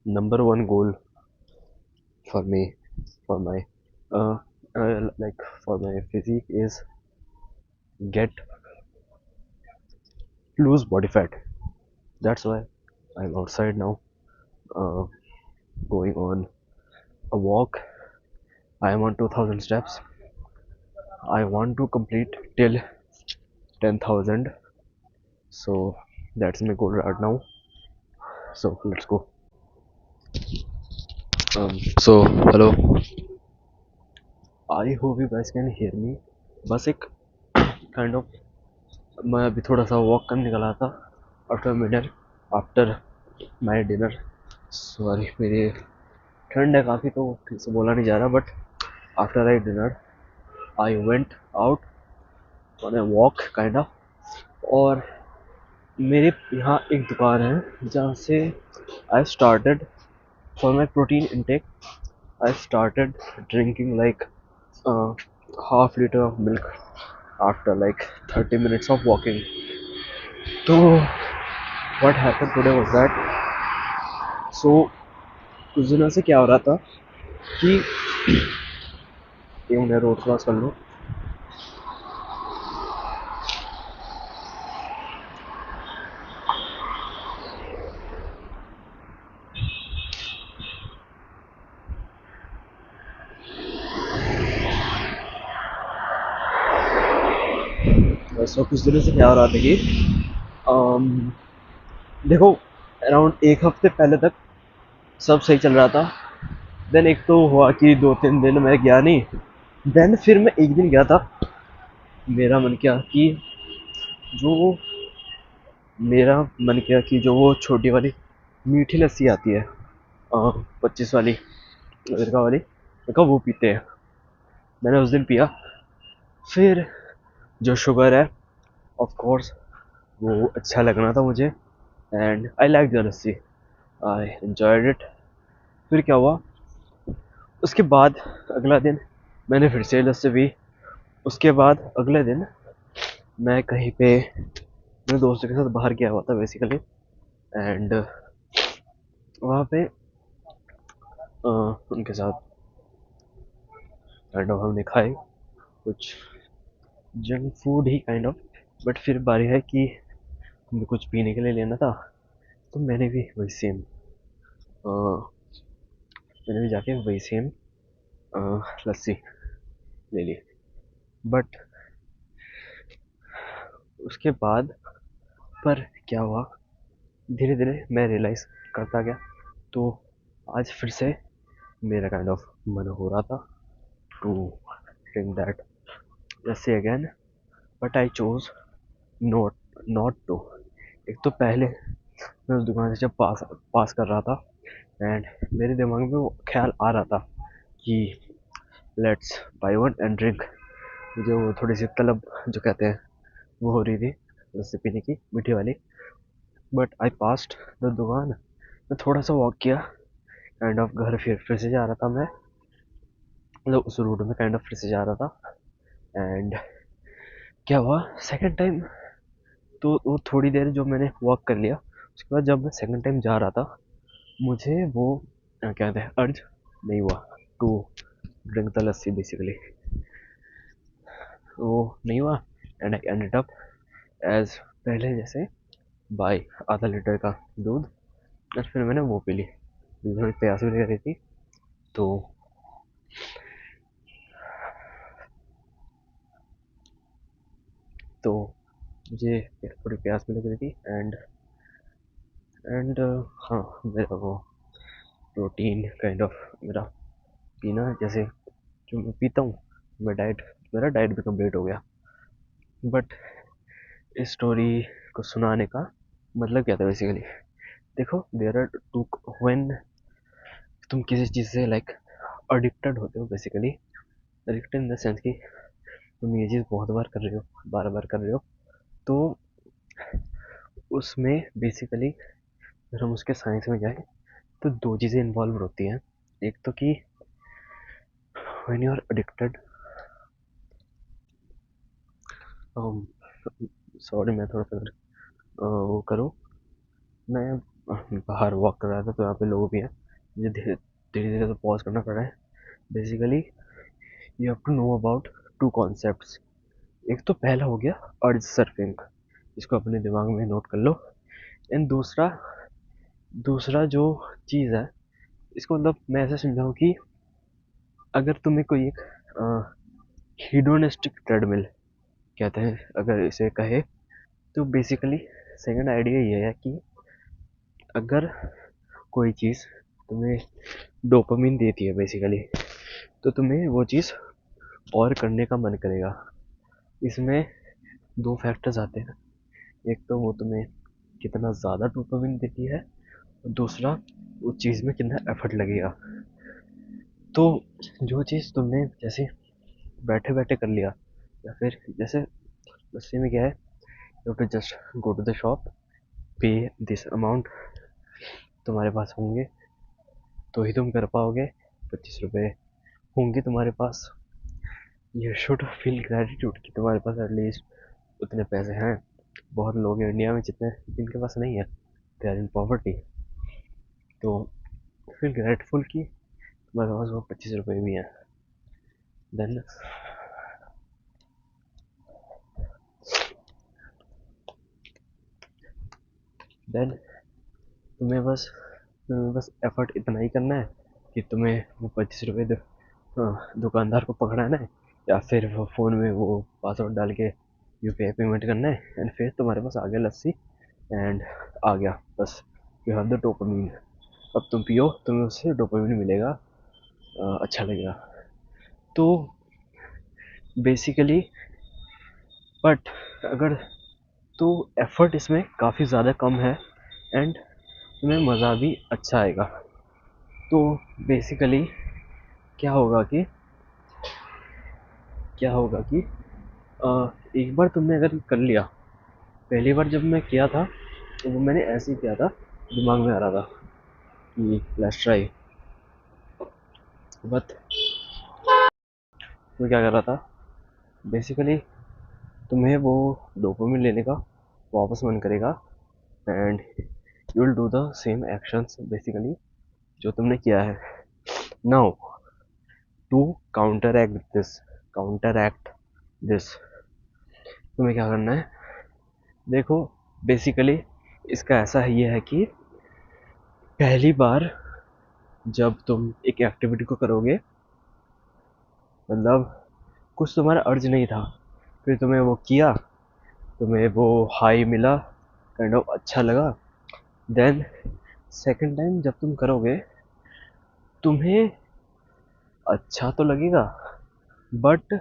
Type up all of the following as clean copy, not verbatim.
number one goal for me, for my uh, like for my physique is get lose body fat. That's why I'm outside now, uh, going on a walk. I am on 2000 steps. I want to complete till 10,000. So that's my goal right now. So let's go. So hello. I hope you guys can hear me. बस एक kind of मैं अभी थोड़ा सा walk करने निकला था after my dinner. Sorry, मेरी ठंड है काफ़ी तो ठीक से बोला नहीं जा रहा, but after I dinner I went out on a walk kind of. और मेरे यहाँ एक दुकान है जहाँ से I started for my protein intake. I started drinking like half liter of milk after like 30 minutes of walking. So what happened today was that, so कुछ दिनों से क्या हो रहा था कि मैं रोड क्रॉस कर लूँ। कुछ दिनों से क्या हो रहा था कि अम, देखो, अराउंड एक हफ्ते पहले तक सब सही चल रहा था। देन एक तो हुआ कि 2-3 दिन मैं गया नहीं। देन फिर मैं एक दिन गया था। मेरा मन किया कि जो मेरा मन किया कि जो वो छोटी वाली मीठी लस्सी आती है, 25 वाली अमेरिका वाली, मैं कहा वो पीते हैं। मैंने उस दिन पिया। फिर जो शुगर है, ऑफ कोर्स वो अच्छा लगना था मुझे, and I like the lassi, I enjoyed it. फिर क्या हुआ, उसके बाद अगला दिन मैंने फिर से लस्सी पी। उसके बाद अगले दिन मैं कहीं पे मेरे दोस्तों के साथ बाहर गया हुआ था बेसिकली, एंड वहाँ पे उनके साथ काइंड ऑफ हमने खाए कुछ junk food he kind of. But फिर बारी है कि हमें कुछ पीने के लिए लेना था, तो मैंने भी वही सेम, मैंने भी जाके वही सेम लस्सी ले ली। बट उसके बाद पर क्या हुआ, धीरे धीरे मैं रियलाइज़ करता गया। तो आज फिर से मेरा काइंड ऑफ मन हो रहा था to drink that lassi again, but I chose not not to. एक तो पहले मैं उस दुकान से जब पास पास कर रहा था, एंड मेरे दिमाग में वो ख्याल आ रहा था कि let's by one and drink. मुझे वो थोड़ी सी तलब जो कहते हैं वो हो रही थी लस्सी पीने की, मीठी वाली। बट आई पास्ड द दुकान। मैं थोड़ा सा वॉक किया, काइंड ऑफ घर फिर से जा रहा था मैं, मतलब उस रूट में काइंड ऑफ फिर से जा रहा था। एंड क्या हुआ सेकंड टाइम, तो वो थोड़ी देर जो मैंने वॉक कर लिया, उसके बाद जब मैं सेकंड टाइम जा रहा था, मुझे वो क्या कहते हैं अर्ज नहीं हुआ to drink the lassi basically. वो नहीं हुआ, and I ended up as पहले जैसे बाई आधा लीटर का दूध। और फिर मैंने वो पी ली, थोड़ी प्यास भी लग रही थी। तो तो मुझे थोड़ी प्यास भी लग रही थी, एंड हाँ, मेरा वो प्रोटीन काइंड ऑफ मेरा पीना जैसे जो मैं पीता हूँ, मेरा डाइट भी कंप्लीट हो गया। बट इस स्टोरी को सुनाने का मतलब क्या था बेसिकली, देखो देयर आर टू, व्हेन तुम किसी चीज़ से लाइक एडिक्टेड होते हो basically, addicted in the sense कि तुम ये चीज़ बहुत बार कर रहे हो, बार बार कर रहे हो, तो उसमें बेसिकली अगर हम उसके साइंस में जाए तो दो चीज़ें इन्वॉल्व होती हैं। एक तो कि when you are addicted, sorry मैं थोड़ा सा वो करूँ, मैं बाहर वॉक कर रहा था, तो यहाँ पे लोग भी हैं। मुझे धीरे धीरे धीरे तो पॉज करना पड़ रहा है। Basically you have to know about two concepts. एक तो पहला हो गया अर्ज सर्फिंग, इसको अपने दिमाग में नोट कर लो। एंड दूसरा दूसरा जो चीज़ है, इसको मतलब मैं ऐसा समझाऊँ कि अगर तुम्हें कोई एक हीडोनिस्टिक ट्रेडमिल कहते हैं अगर इसे कहे, तो बेसिकली सेकंड आइडिया ये है कि अगर कोई चीज़ तुम्हें डोपामिन देती है बेसिकली, तो तुम्हें वो चीज़ और करने का मन करेगा। इसमें दो फैक्टर्स आते हैं। एक तो वो तुम्हें कितना ज़्यादा डोपामिन देती है, और दूसरा उस चीज़ में कितना एफर्ट लगेगा। तो जो चीज़ तुमने जैसे बैठे बैठे कर लिया, या फिर जैसे बस्ती में क्या है, you to just go to the shop, pay this amount, तुम्हारे पास होंगे तो ही तुम कर पाओगे, 25 रुपये होंगे तुम्हारे पास, यू शुड फील ग्रेटिट्यूड कि तुम्हारे पास एटलीस्ट उतने पैसे हैं। बहुत लोग हैं इंडिया में जितने जिनके पास नहीं है, दे आर इन पॉवर्टी। तो फील ग्रेटफुल कि तुम्हारे पास वो 25 रुपये भी हैं। देन देन तुम्हें बस एफर्ट इतना ही करना है कि तुम्हें वो 25 रुपये दुकानदार को पकड़ाना है, या फिर वो फ़ोन में वो पासवर्ड डाल के यूपीआई पेमेंट करना है, एंड फिर तुम्हारे पास आ गया लस्सी, एंड आ गया बस, यू हैव द डोपामीन। अब तुम पियो, तुम्हें उससे डोपामीन मिलेगा, अच्छा लगेगा। तो बेसिकली बट अगर तो एफर्ट इसमें काफ़ी ज़्यादा कम है, एंड तुम्हें मज़ा भी अच्छा आएगा। तो बेसिकली क्या होगा कि क्या होगा कि एक बार तुमने अगर कर लिया, पहली बार जब मैं किया था तो वो मैंने ऐसे ही किया था, दिमाग में आ रहा था कि लेट्स ट्राई, बट मैं क्या कर रहा था बेसिकली, तुम्हें वो डोपामिन लेने का वापस मन करेगा, and you will do the same actions basically जो तुमने किया है। Now to counteract this तुम्हें क्या करना है, देखो बेसिकली इसका ऐसा ये है कि पहली बार जब तुम एक एक्टिविटी को करोगे, मतलब कुछ तुम्हारा अर्ज नहीं था, फिर तुम्हें वो किया, तुम्हें वो हाई मिला, काइंड ऑफ अच्छा लगा। देन सेकंड टाइम जब तुम करोगे, तुम्हें अच्छा तो लगेगा, बट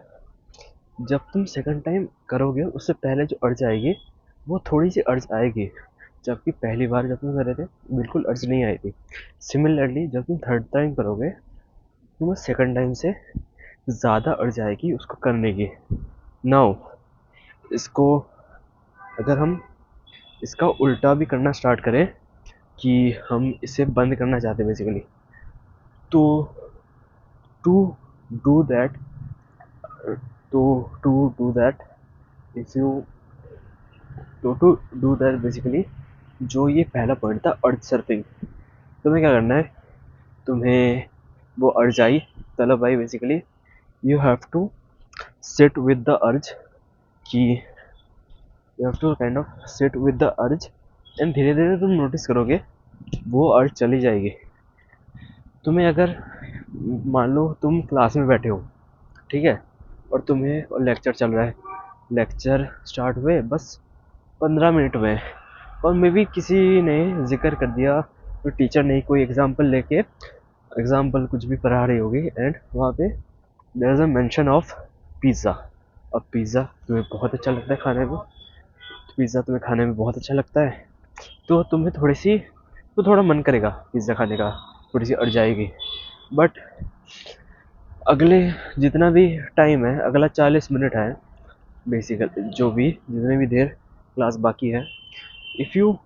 जब तुम सेकंड टाइम करोगे उससे पहले जो अर्ज आएगी वो थोड़ी सी अर्ज आएगी, जबकि पहली बार जब तुम कर रहे थे बिल्कुल अर्ज नहीं आई थी। सिमिलरली जब तुम थर्ड टाइम करोगे, तुम्हें सेकंड टाइम से ज़्यादा अर्ज आएगी उसको करने की। नाउ इसको अगर हम इसका उल्टा भी करना स्टार्ट करें कि हम इसे बंद करना चाहते हैं बेसिकली, तो to do that to to do that if you to do that basically, जो ये पहला पॉइंट था अर्ज सर्फिंग, तुम्हें क्या करना है, तुम्हें वो अर्ज आई, तलब आई basically, you have to sit with the urge कि you have to kind of sit with the urge, and धीरे धीरे तुम नोटिस करोगे वो अर्ज चली जाएगी। तुम्हें अगर मान लो तुम क्लास में बैठे हो, ठीक है, और तुम्हें लेक्चर चल रहा है, लेक्चर स्टार्ट हुए बस 15 मिनट में, और मे बी किसी ने जिक्र कर दिया, तो टीचर ने कोई एग्जाम्पल कुछ भी पढ़ा रही होगी, एंड वहाँ पे there is a mention of pizza. अब पिज़्ज़ा तुम्हें बहुत अच्छा लगता है खाने में, पिज़्ज़ा तुम्हें खाने में बहुत अच्छा लगता है, तो तुम्हें थोड़ा मन करेगा पिज़्ज़ा खाने का, थोड़ी सी अर्ज आएगी। बट अगले जितना भी टाइम है, अगला 40 मिनट है बेसिकली, जो भी जितने भी देर क्लास बाकी है, इफ़ यू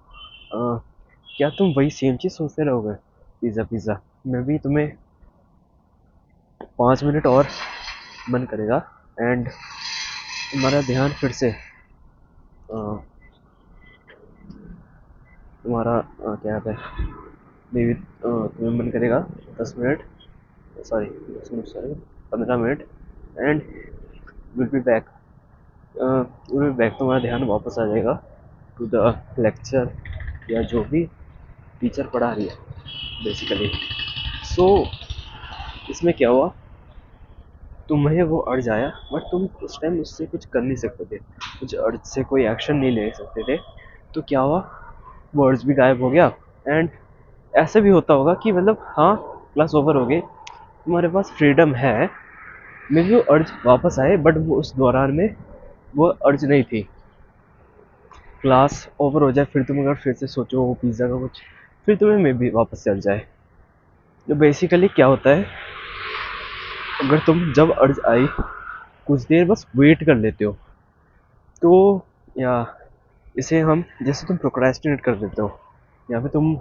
क्या तुम वही सेम चीज़ सोचते रहोगे, पिज़्ज़ा पिज़्ज़ा में भी तुम्हें 5 मिनट और मन करेगा, एंड तुम्हारा ध्यान फिर से तुम्हारा क्या कहते हैं, मे बी तुम्हें मन करेगा 10 minute, sorry 10 minute, sorry 15 minute, and will be back, तुम्हारा ध्यान वापस आ जाएगा टू द लेक्चर या जो भी टीचर पढ़ा रही है बेसिकली। सो इसमें क्या हुआ, तुम्हें वो अर्ज आया बट तुम उस टाइम उससे कुछ कर नहीं सकते थे, कुछ अर्ज से कोई एक्शन नहीं ले सकते थे। तो क्या हुआ, वो अर्ज भी गायब हो गया। एंड ऐसे भी होता होगा कि मतलब हाँ, क्लास ओवर हो गई, तुम्हारे पास फ्रीडम है, मे बी वो अर्ज वापस आए बट वो उस दौरान में वो अर्ज नहीं थी। क्लास ओवर हो जाए फिर तुम अगर फिर से सोचो वो पिज़्ज़ा का कुछ, फिर तुम्हें मे बी वापस चल जाए। तो बेसिकली क्या होता है, अगर तुम जब अर्ज आई कुछ देर बस वेट कर लेते हो, तो या इसे हम, जैसे तुम प्रोक्रेस्टिनेट कर देते हो, यहाँ पे तुम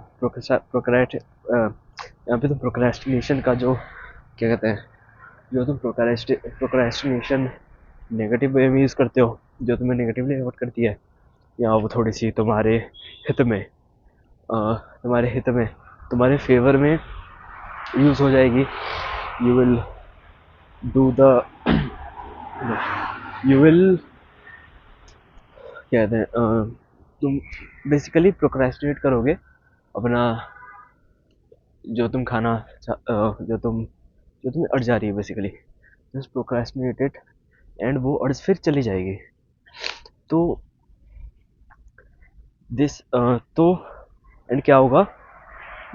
प्रोक्रेस्टिनेशन का जो क्या कहते हैं, जो तुम प्रोक्रेस्टिनेशन नेगेटिव वे में यूज़ करते हो, जो तुम्हें नेगेटिवली अफेक्ट करती है, या वो थोड़ी सी तुम्हारे हित में, तुम्हारे हित में, तुम्हारे फेवर में यूज़ हो जाएगी। You will do the, you will क्या कहते हैं, तुम बेसिकली प्रोक्रेस्टिनेट करोगे अपना, जो तुम खाना जो तुम्हें अड़ जा रही है बेसिकली, जस्ट प्रोक्रेस्टिनेटेड, एंड वो अर्ज फिर चली जाएगी। तो तो एंड क्या होगा,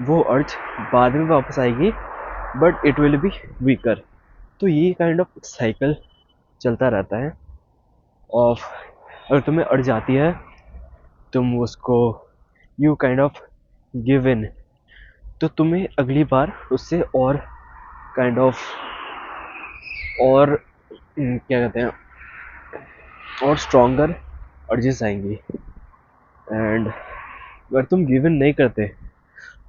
वो अर्ज बाद में वापस आएगी but it will be weaker. तो ये काइंड ऑफ साइकिल चलता रहता है ऑफ, अगर तुम्हें अड़ जाती है तुम उसको you kind of give in, तो तुम्हें अगली बार उससे और काइंड ऑफ और क्या कहते हैं, और स्ट्रॉन्गर अर्जेस आएंगी। एंड अगर तुम गिव इन नहीं करते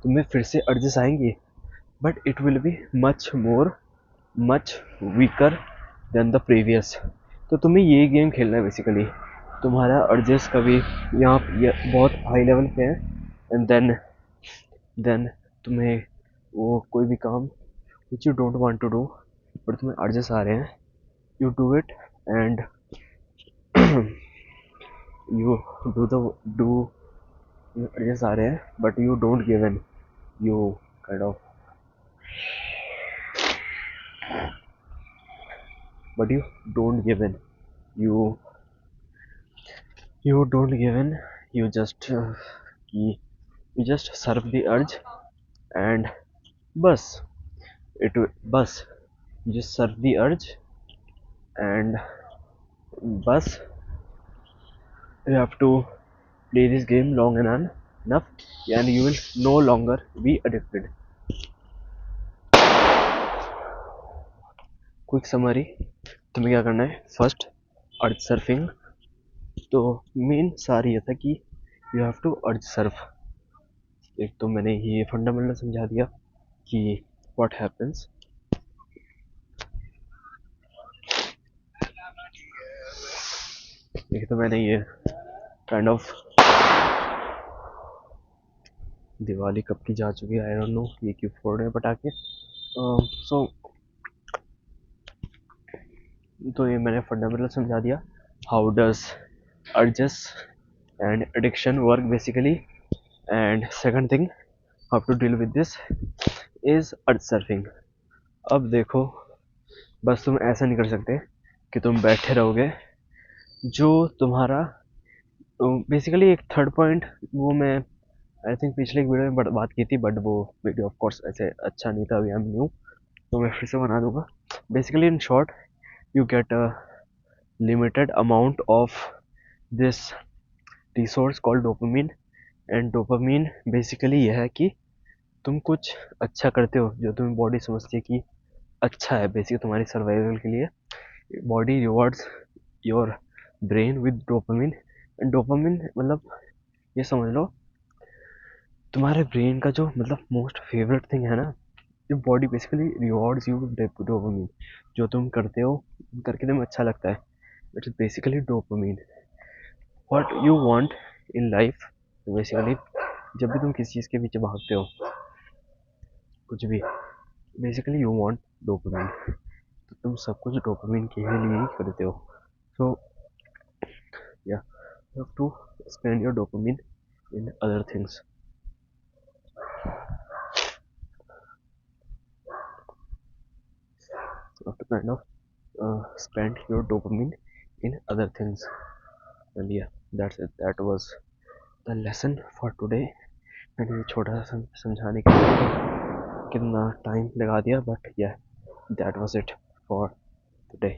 तुम्हें फिर से अर्जेस आएंगी but it will be much weaker then the previous. तो तुम्हें ये गेम खेलना है बेसिकली, तुम्हारा अर्जेस कभी यहाँ बहुत हाई लेवल पे है, एंड देन तुम्हें वो कोई भी काम which you don't want to do but तुम्हें अर्जेस आ रहे हैं, you do it, and you do urges आ रहे हैं but you don't give in, you kind of, but don't give in, you you don't give in, you just you just serve the urge, and bus bus you just serve the urge, and bus you have to play this game long and enough, and you will no longer be addicted. Quick summary, तुम्हें क्या करना है, first अर्ज surfing, तो main सार ये था कि you have to urge surf. एक तो मैंने ये फंडामेंटल समझा दिया कि व्हाट हैपेंस, एक तो मैंने ये काइंड ऑफ, दिवाली कब की जा चुकी है आई डोंट नो, ये क्यों फोड़ रहे हैं पटाखे। सो तो ये मैंने फंडामेंटल समझा दिया, how does urges and addiction work basically, and second thing how to deal with this is urge surfing. अब देखो, बस तुम ऐसा नहीं कर सकते कि तुम बैठे रहोगे, जो तुम्हारा बेसिकली एक थर्ड पॉइंट, वो मैं आई थिंक पिछले एक वीडियो में बात की थी बट वो वीडियो ऑफ कोर्स ऐसे अच्छा नहीं था, अभी आई एम न्यू, तो मैं फिर से बना दूंगा। Basically in short, you get a limited amount of this resource called dopamine, and dopamine basically यह है कि तुम कुछ अच्छा करते हो जो तुम्हें बॉडी समझती है कि अच्छा है, बेसिकली तुम्हारी सर्वाइवल के लिए, body rewards your brain with dopamine. And dopamine मतलब ये समझ लो तुम्हारे ब्रेन का जो मतलब मोस्ट फेवरेट थिंग है ना, जो body basically rewards you with dopamine, जो तुम करते हो करके तुम्हें अच्छा लगता है, it is basically dopamine. What you want in life, basically जब भी तुम किसी चीज़ के पीछे भागते हो, कुछ भी, बेसिकली यू वांट डोपामिन, तो तुम सब कुछ डोपामिन के ही लिए ही करते हो. सो या, you have to spend your dopamine in other things. You have to kind of spend your dopamine in other things. And yeah, that's it. That was the lesson for today. And ये छोटा सा समझाने के लिए कितना time लगा दिया, but yeah, that was it for today.